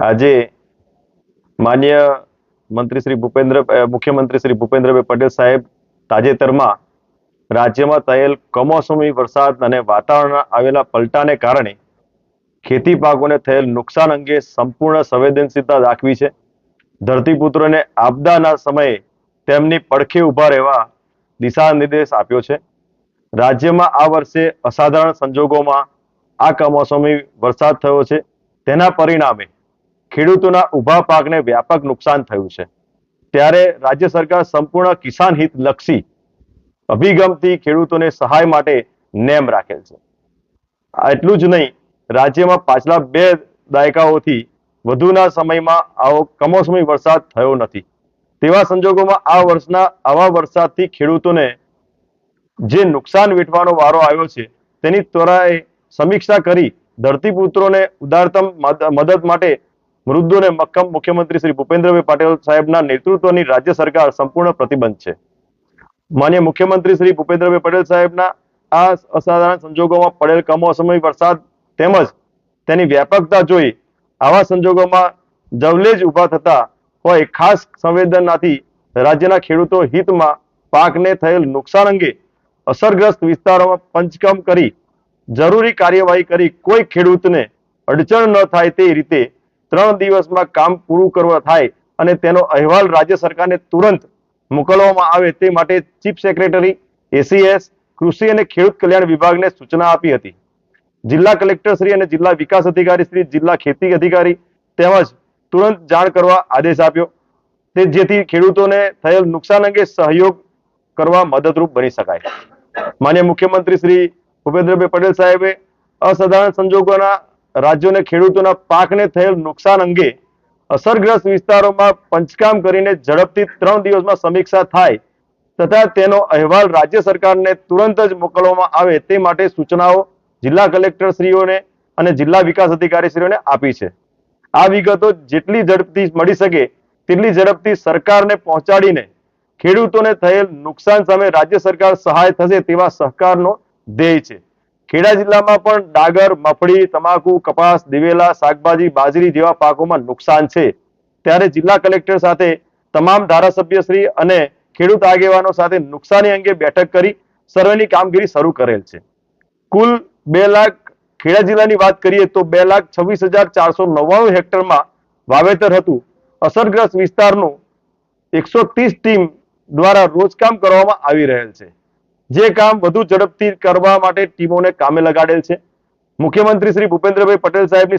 આજે માન્ય મંત્રી શ્રી મુખ્યમંત્રી શ્રી ભૂપેન્દ્રભાઈ પટેલ સાહેબ તાજેતરમાં રાજ્યમાં થયેલ કમોસમી વરસાદ અને વાતાવરણમાં આવેલા પલટાને કારણે ખેતી પાકોને થયેલ નુકસાન અંગે સંપૂર્ણ સંવેદનશીલતા દાખવી છે. ધરતીપુત્રોને આપદાના સમયે તેમની પડખે ઊભા રહેવા દિશા નિર્દેશ આપ્યો છે. રાજ્યમાં આ વર્ષે અસાધારણ સંજોગોમાં આ કમોસમી વરસાદ થયો છે. તેના પરિણામે ખેડૂતોના ઊભા પાકને વ્યાપક નુકસાન થયું છે. ત્યારે રાજ્ય સરકાર સંપૂર્ણ કિસાન હિત લક્ષી અભિગમથી ખેડૂતોને સહાય માટે નેમ રાખેલ છે. એટલું જ નહીં, રાજ્યમાં પાછલા 2 દાયકાઓથી વધુના સમયમાં આવો કમોસમી વરસાદ થયો નથી. તેવા સંજોગોમાં આ વર્ષના આવા વરસાદથી ખેડૂતોને જે નુકસાન વેઠવાનો વારો આવ્યો છે તેની ત્વરાએ સમીક્ષા કરી ધરતીપુત્રોને ઉદારતમ મદદ માટે મૃદુ અને મક્કમ મુખ્યમંત્રી શ્રી ભૂપેન્દ્રભાઈ પટેલ સાહેબના નેતૃત્વની રાજ્ય સરકાર સંપૂર્ણ પ્રતિબદ્ધ છે. માન્ય મુખ્યમંત્રી શ્રી ભૂપેન્દ્રભાઈ પટેલ સાહેબના આ અસાધારણ સંજોગોમાં પડેલ કમોસમી વરસાદ તેમજ તેની વ્યાપકતા જોઈ આવા સંજોગોમાં જવલેજ ઊભા થતા હોય ખાસ સંવેદનાથી રાજ્યના ખેડૂતો હિતમાં પાકને થયેલ નુકસાન અંગે અસરગ્રસ્ત વિસ્તારોમાં પંચકમ કરી જરૂરી કાર્યવાહી કરી કોઈ ખેડૂતને અડચણ ન થાય તે રીતે 3 દિવસમાં કામ પૂરું કરવા થાય અને તેનો અહેવાલ રાજ્ય સરકારને તુરંત મોકલવામાં આવે તે માટે ચીફ સેક્રેટરી એસીએસ કૃષિ અને ખેડૂત કલ્યાણ વિભાગને સૂચના આપી હતી. જિલ્લા કલેક્ટર શ્રી અને જિલ્લા વિકાસ અધિકારી શ્રી, જિલ્લા ખેતી અધિકારી તેમજ તુરંત જાણ કરવા આદેશ આપ્યો તે જેથી ખેડૂતોને થયેલ નુકસાન અંગે સહયોગ કરવા મદદરૂપ બની શકાય. માન્ય મુખ્યમંત્રી શ્રી ભૂપેન્દ્રભાઈ પટેલ સાહેબે અસાધારણ સંજોગોના રાજ્યોને ખેડૂતોના પાકને થયેલ નુકસાન અંગે અસરગ્રસ્ત વિસ્તારોમાં પંચકામ કરીને ઝડપથી 3 દિવસમાં સમીક્ષા થાય તથા તેનો અહેવાલ રાજ્ય સરકારને તુરંત જ મોકલવામાં આવે તે માટે સૂચનાઓ જિલ્લા કલેક્ટરશ્રીઓને અને જિલ્લા વિકાસ અધિકારીશ્રીઓને આપી છે. આ વિગતો જેટલી ઝડપથી મળી શકે તેટલી ઝડપથી સરકારને પહોંચાડીને ખેડૂતોને થયેલ નુકસાન સામે રાજ્ય સરકાર સહાય થશે તેવા સહકારનો ધ્યેય છે. ખેડા જિલ્લામાં પણ ડાંગર, મગફળી, તમાકુ, કપાસ, દિવેલા, શાકભાજી, બાજરી જેવા પાકોમાં નુકસાન છે. ત્યારે જિલ્લા કલેક્ટર સાથે તમામ ધારાસભ્યશ્રી અને ખેડૂત આગેવાનો સાથે નુકસાની અંગે બેઠક કરી સર્વેની કામગીરી શરૂ કરેલ છે. કુલ 2 લાખ ખેડા જિલ્લાની વાત કરીએ તો 2,26,499 હેક્ટરમાં વાવેતર હતું. અસરગ્રસ્ત વિસ્તારનું 130 ટીમ દ્વારા રોજકામ કરવામાં આવી રહેલ છે. જે કામ વધુ ઝડપથી કરવા માટે ટીમોને કામે લગાડેલ છે. મુખ્યમંત્રી શ્રી ભૂપેન્દ્રભાઈ પટેલ સાહેબની